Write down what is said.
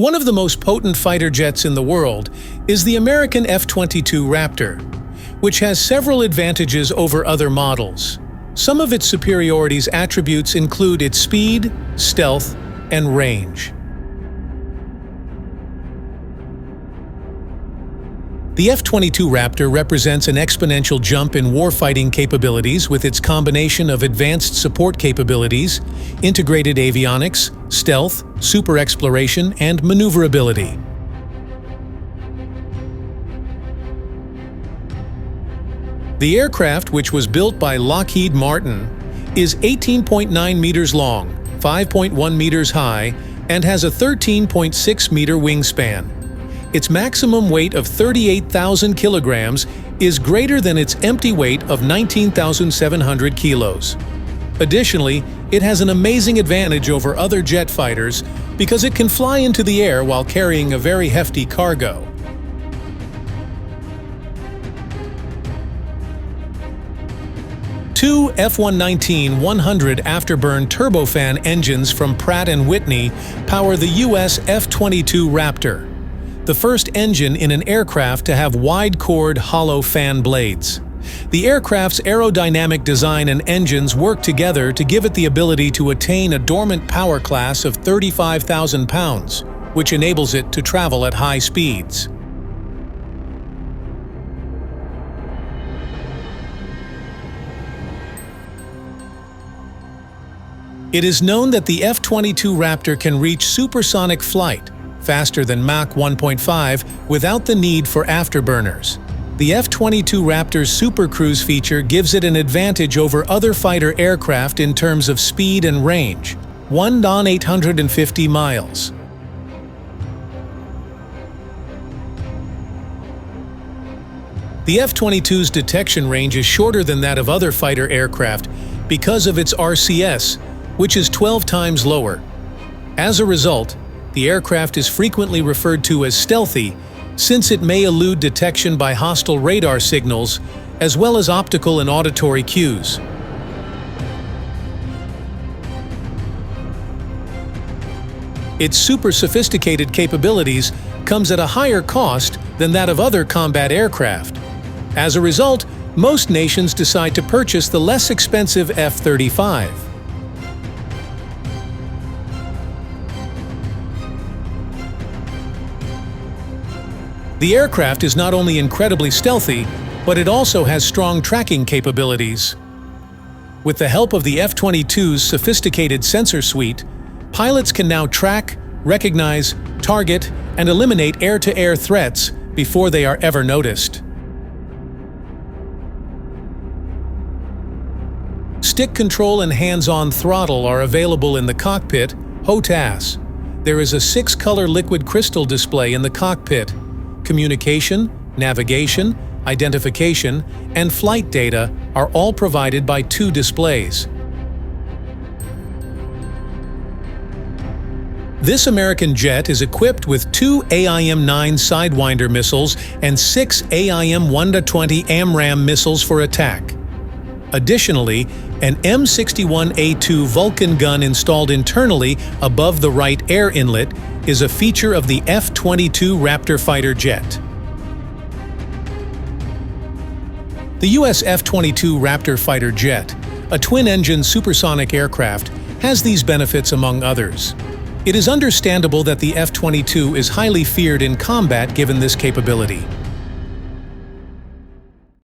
One of the most potent fighter jets in the world is the American F-22 Raptor, which has several advantages over other models. Some of its superiority's attributes include its speed, stealth, and range. The F-22 Raptor represents an exponential jump in warfighting capabilities with its combination of advanced support capabilities, integrated avionics, stealth, super exploration, and maneuverability. The aircraft, which was built by Lockheed Martin, is 18.9 meters long, 5.1 meters high, and has a 13.6-meter wingspan. Its maximum weight of 38,000 kilograms is greater than its empty weight of 19,700 kilos. Additionally, it has an amazing advantage over other jet fighters because it can fly into the air while carrying a very hefty cargo. Two F-119-100 afterburn turbofan engines from Pratt Whitney power the US F-22 Raptor, the first engine in an aircraft to have wide-chord hollow fan blades. The aircraft's aerodynamic design and engines work together to give it the ability to attain a dormant power class of 35,000 pounds, which enables it to travel at high speeds. It is known that the F-22 Raptor can reach supersonic flight, faster than Mach 1.5, without the need for afterburners. The F-22 Raptor's Super Cruise feature gives it an advantage over other fighter aircraft in terms of speed and range, 1,850 miles. The F-22's detection range is shorter than that of other fighter aircraft because of its RCS, which is 12 times lower. As a result, the aircraft is frequently referred to as stealthy, since it may elude detection by hostile radar signals, as well as optical and auditory cues. Its super sophisticated capabilities comes at a higher cost than that of other combat aircraft. As a result, most nations decide to purchase the less expensive F-35. The aircraft is not only incredibly stealthy, but it also has strong tracking capabilities. With the help of the F-22's sophisticated sensor suite, pilots can now track, recognize, target, and eliminate air-to-air threats before they are ever noticed. Stick control and hands-on throttle are available in the cockpit, HOTAS. There is a 6-color liquid crystal display in the cockpit. Communication, navigation, identification, and flight data are all provided by 2 displays. This American jet is equipped with 2 AIM-9 Sidewinder missiles and 6 AIM-120 AMRAAM missiles for attack. Additionally, an M61A2 Vulcan gun installed internally above the right air inlet is a feature of the F-22 Raptor fighter jet. The US F-22 Raptor fighter jet, a twin-engine supersonic aircraft, has these benefits among others. It is understandable that the F-22 is highly feared in combat given this capability.